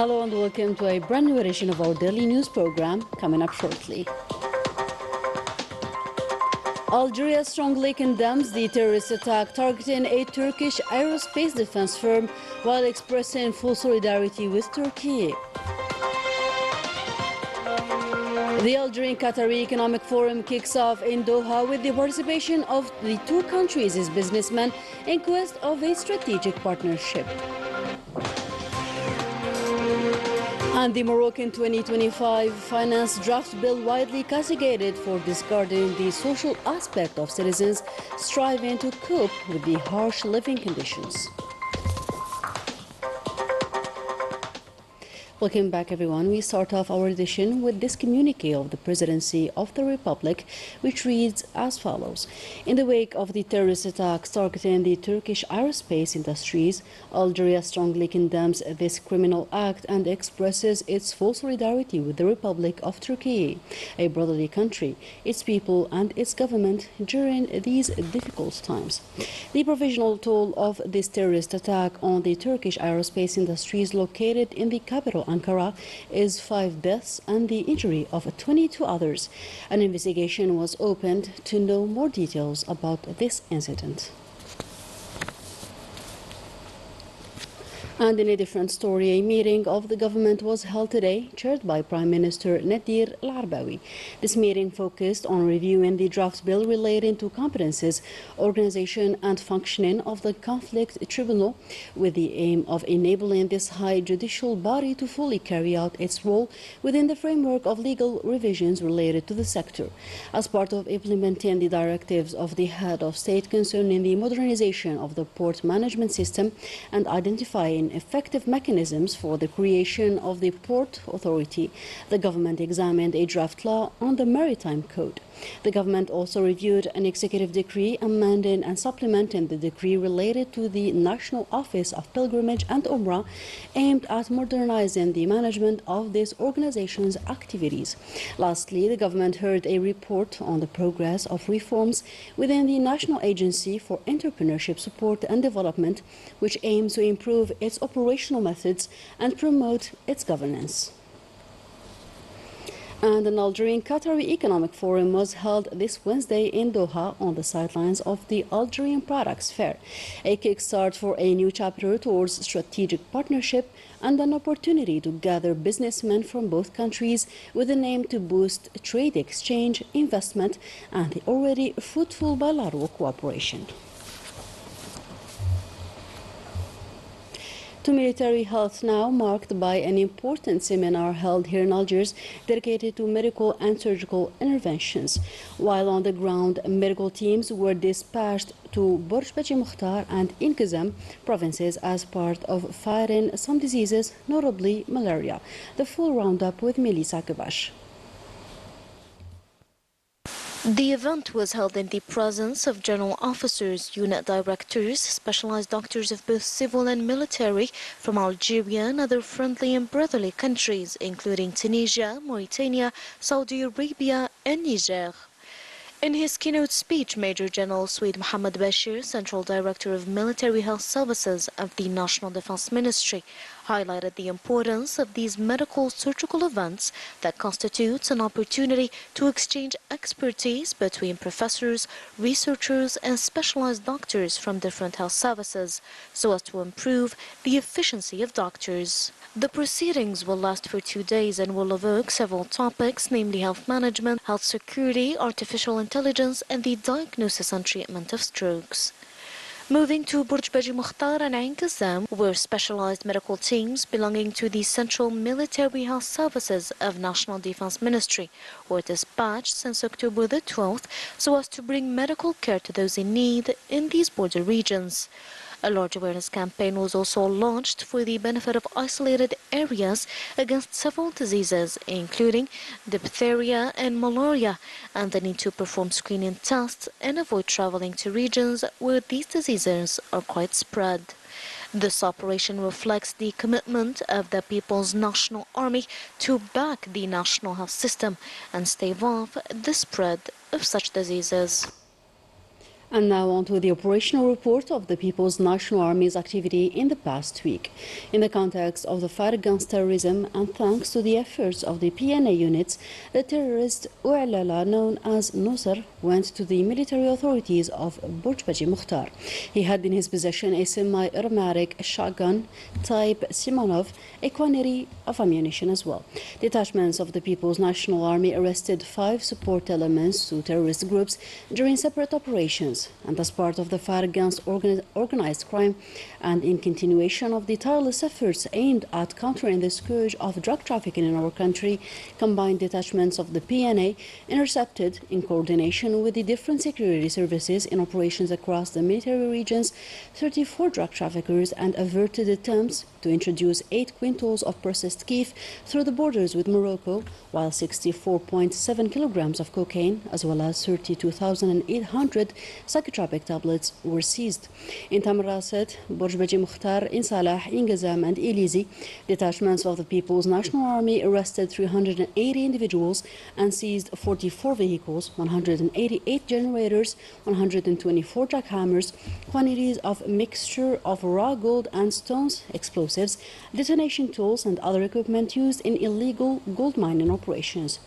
Hello and welcome to a brand new edition of our daily news program coming up shortly. Algeria strongly condemns the terrorist attack targeting a Turkish aerospace defense firm while expressing full solidarity with Turkey. The Algerian-Qatari Economic Forum kicks off in Doha with the participation of the two countries' businessmen in quest of a strategic partnership. And the Moroccan 2025 finance draft bill widely castigated for discarding the social aspect of citizens striving to cope with the harsh living conditions. Welcome back, everyone. We start off our edition with this communique of the Presidency of the Republic, which reads as follows. In the wake of the terrorist attacks targeting the Turkish aerospace industries, Algeria strongly condemns this criminal act and expresses its full solidarity with the Republic of Turkey, a brotherly country, its people and its government during these difficult times. The provisional toll of this terrorist attack on the Turkish aerospace industries located in the capital Ankara is 5 deaths and the injury of 22 others. An investigation was opened to know more details about this incident. And in a different story, a meeting of the government was held today, chaired by Prime Minister Nadir Al-Arbawi. This meeting focused on reviewing the draft bill relating to competences, organization and functioning of the conflict tribunal, with the aim of enabling this high judicial body to fully carry out its role within the framework of legal revisions related to the sector. As part of implementing the directives of the head of state concerning the modernization of the port management system and identifying effective mechanisms for the creation of the Port Authority, the government examined a draft law on the Maritime Code. The government also reviewed an executive decree amending and supplementing the decree related to the National Office of Pilgrimage and Umrah, aimed at modernizing the management of this organization's activities. Lastly, the government heard a report on the progress of reforms within the National Agency for Entrepreneurship Support and Development, which aims to improve its operational methods and promote its governance. And an Algerian-Qatari Economic Forum was held this Wednesday in Doha on the sidelines of the Algerian Products Fair, a kickstart for a new chapter towards strategic partnership and an opportunity to gather businessmen from both countries with an aim to boost trade exchange, investment and the already fruitful bilateral cooperation. To military health now, marked by an important seminar held here in Algiers dedicated to medical and surgical interventions. While on the ground, medical teams were dispatched to Borj Beji Mukhtar and Inkizem provinces as part of fighting some diseases, notably malaria. The full roundup with Melissa Kabash. The event was held in the presence of general officers, unit directors, specialized doctors of both civil and military from Algeria and other friendly and brotherly countries, including Tunisia, Mauritania, Saudi Arabia and Niger. In his keynote speech, Major General Suid Mohammed Bashir, Central Director of Military Health Services of the National Defense Ministry, highlighted the importance of these medical surgical events that constitutes an opportunity to exchange expertise between professors, researchers and specialized doctors from different health services so as to improve the efficiency of doctors. The proceedings will last for 2 days and will evoke several topics, namely health management, health security, artificial intelligence and the diagnosis and treatment of strokes. Moving to Borj Beji Mukhtar and Ain Kazam, where specialized medical teams belonging to the Central Military Health Services of National Defense Ministry were dispatched since October the 12th so as to bring medical care to those in need in these border regions. A large awareness campaign was also launched for the benefit of isolated areas against several diseases, including diphtheria and malaria, and the need to perform screening tests and avoid traveling to regions where these diseases are quite spread. This operation reflects the commitment of the People's National Army to back the national health system and stave off the spread of such diseases. And now on to the operational report of the People's National Army's activity in the past week. In the context of the fight against terrorism and thanks to the efforts of the PNA units, the terrorist Ou'lala, known as Nusr, went to the military authorities of Burj Mukhtar. He had in his possession a semi-automatic shotgun type Simonov, a quantity of ammunition as well. Detachments of the People's National Army arrested 5 support elements to terrorist groups during separate operations. And as part of the fight against organized crime and in continuation of the tireless efforts aimed at countering the scourge of drug trafficking in our country, combined detachments of the PNA intercepted, in coordination with the different security services in operations across the military regions, 34 drug traffickers and averted attempts to introduce 8 quintals of processed keef through the borders with Morocco, while 64.7 kilograms of cocaine, as well as 32,800 psychotropic tablets were seized. In Tamarasset, Burj Mukhtar, in Salah, in Gazam and Elizi, detachments of the People's National Army arrested 380 individuals and seized 44 vehicles, 188 generators, 124 jackhammers, quantities of mixture of raw gold and stones, explosives, detonation tools and other equipment used in illegal gold mining operations.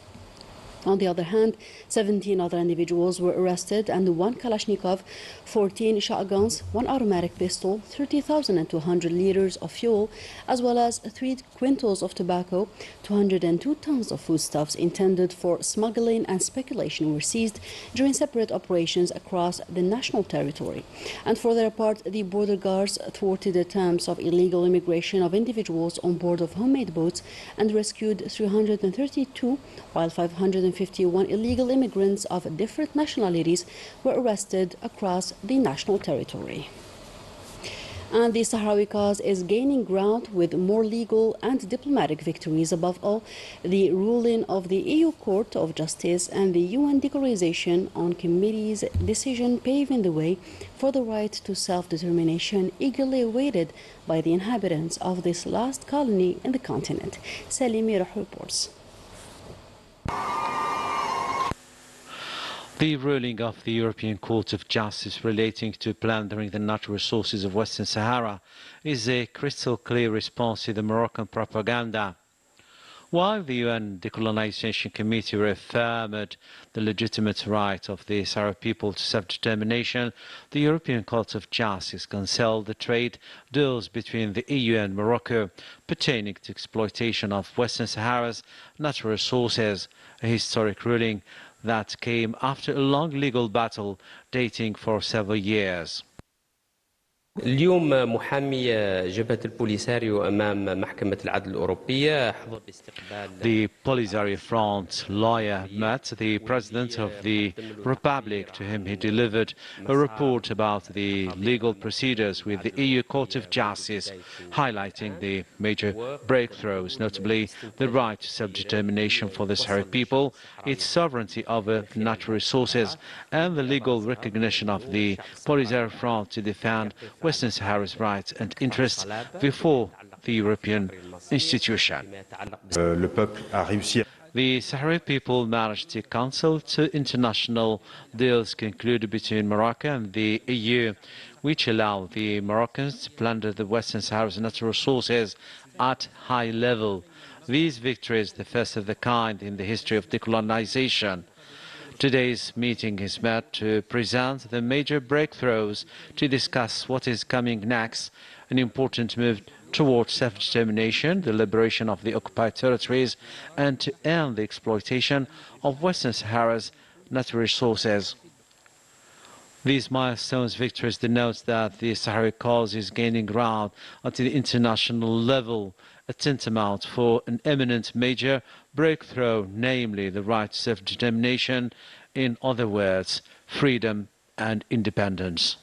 On the other hand, 17 other individuals were arrested and 1 Kalashnikov, 14 shotguns, 1 automatic pistol, 30,200 liters of fuel, as well as 3 quintals of tobacco, 202 tons of foodstuffs intended for smuggling and speculation were seized during separate operations across the national territory. And for their part, the border guards thwarted attempts of illegal immigration of individuals on board of homemade boats and rescued 332, while 551 illegal immigrants of different nationalities were arrested across the national territory. And the Sahrawi cause is gaining ground with more legal and diplomatic victories. Above all, the ruling of the EU Court of Justice and the UN Declaration on Committee's decision paving the way for the right to self-determination eagerly awaited by the inhabitants of this last colony in the continent. Salimi reports. The ruling of the European Court of Justice relating to plundering the natural resources of Western Sahara is a crystal clear response to the Moroccan propaganda. While the UN Decolonization Committee reaffirmed the legitimate right of the Sahrawi people to self-determination, the European Court of Justice cancelled the trade deals between the EU and Morocco pertaining to exploitation of Western Sahara's natural resources, a historic ruling that came after a long legal battle dating for several years. اليوم محامي جبهة البوليساريو أمام محكمة العدل الأوروبية حظى باستقبال The Polisario Front lawyer met the President of the Republic, to whom he delivered a report about the legal procedures with the EU Court of Justice, highlighting the major breakthroughs, notably the right to self-determination for the Sahrawi people, its sovereignty over natural resources, and the legal recognition of the Polisario Front to defend Western Sahara's rights and interests before the European institution. The Sahrawi people managed to cancel 2 international deals concluded between Morocco and the EU, which allow the Moroccans to plunder the Western Sahara's natural resources at high level. These victories, the first of the kind in the history of decolonization. Today's meeting is meant to present the major breakthroughs, to discuss what is coming next, an important move towards self-determination, the liberation of the occupied territories, and to end the exploitation of Western Sahara's natural resources. These milestones victories denote that the Sahrawi cause is gaining ground at the international level, a tantamount for an eminent major breakthrough, namely the right to self-determination, in other words, freedom and independence.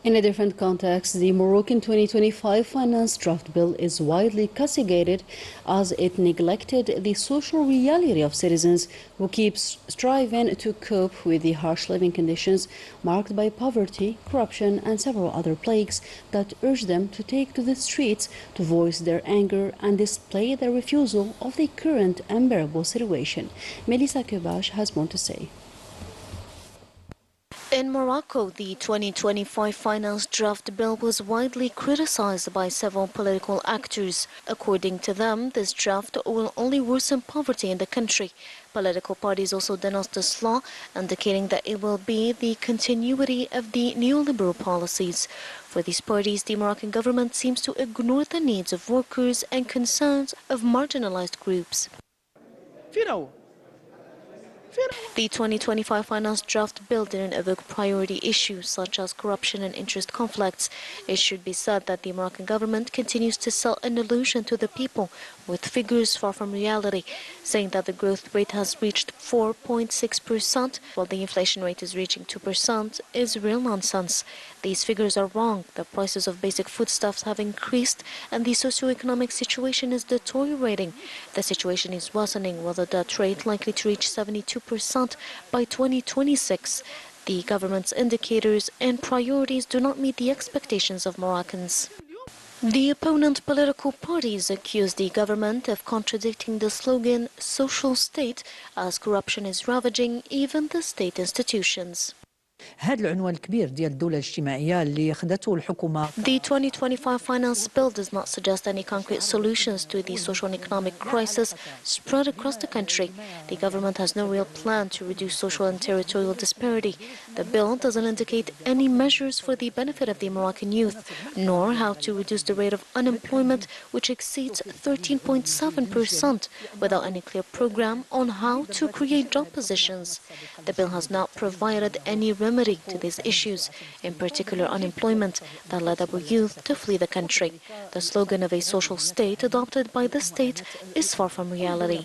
In a different context, the Moroccan 2025 finance draft bill is widely castigated as it neglected the social reality of citizens who keep striving to cope with the harsh living conditions marked by poverty, corruption and several other plagues that urge them to take to the streets to voice their anger and display their refusal of the current unbearable situation. Melissa Kebash has more to say. In Morocco, the 2025 finance draft bill was widely criticized by several political actors. According to them, this draft will only worsen poverty in the country. Political parties also denounced this law, indicating that it will be the continuity of the neoliberal policies. For these parties, the Moroccan government seems to ignore the needs of workers and concerns of marginalized groups. The 2025 finance draft bill didn't evoke priority issues such as corruption and interest conflicts. It should be said that the Moroccan government continues to sell an illusion to the people with figures far from reality, saying that the growth rate has reached 4.6%, while the inflation rate is reaching 2%, is real nonsense. These figures are wrong. The prices of basic foodstuffs have increased and the socio-economic situation is deteriorating. The situation is worsening with the debt rate likely to reach 72% by 2026. The government's indicators and priorities do not meet the expectations of Moroccans. The opponent political parties accuse the government of contradicting the slogan social state as corruption is ravaging even the state institutions. هذا العنوان الكبير ديال الدولة الاجتماعية اللي أخذته الحكومة. The 2025 finance bill does not suggest any concrete solutions to the social and economic crisis spread across the country. The government has no real plan to reduce social and territorial disparity. The bill doesn't indicate any measures for the benefit of the Moroccan youth, nor how to reduce the rate of unemployment, which exceeds 13.7%, without any clear program on how to create job positions. The bill has not provided any remedy to these issues, in particular unemployment, that led our youth to flee the country. The slogan of a social state adopted by the state is far from reality.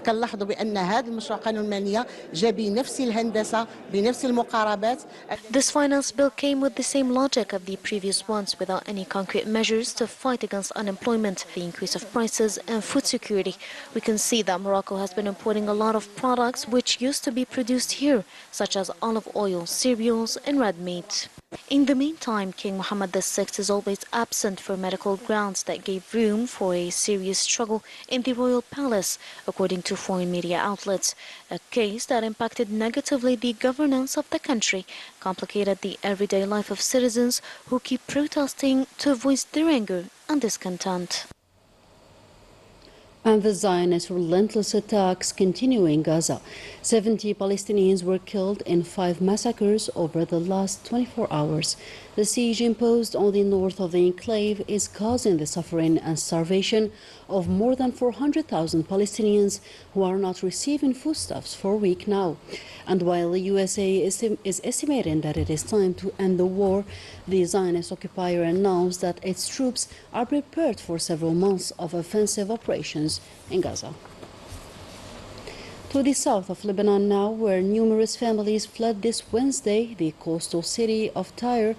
كنلاحظوا بأن هذا المشروع قانون المالية جاء بنفس الهندسة بنفس المقاربات. This finance bill came with the same logic of the previous ones without any concrete measures to fight against unemployment, the increase of prices and food security. We can see that Morocco has been importing a lot of products which used to be produced here, such as olive oil, cereals and red meat. In the meantime, King Mohammed VI is always absent for medical grounds that gave room for a serious struggle in the royal palace, according to foreign media outlets. A case that impacted negatively the governance of the country, complicated the everyday life of citizens who keep protesting to voice their anger and discontent. And the Zionist relentless attacks continue in Gaza. 70 Palestinians were killed in 5 massacres over the last 24 hours. The siege imposed on the north of the enclave is causing the suffering and starvation of more than 400,000 Palestinians who are not receiving foodstuffs for a week now. And while the USA is estimating that it is time to end the war, the Zionist occupier announced that its troops are prepared for several months of offensive operations in Gaza. To the south of Lebanon now, where numerous families fled this Wednesday, the coastal city of Tyre,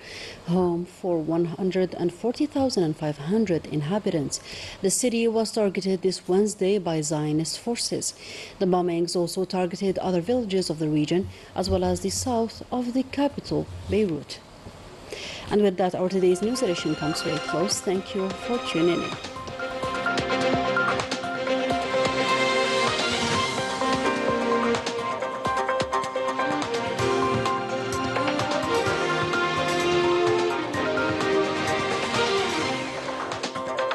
home for 140,500 inhabitants. The city was targeted this Wednesday by Zionist forces. The bombings also targeted other villages of the region, as well as the south of the capital, Beirut. And with that, our today's news edition comes to a close. Thank you for tuning in.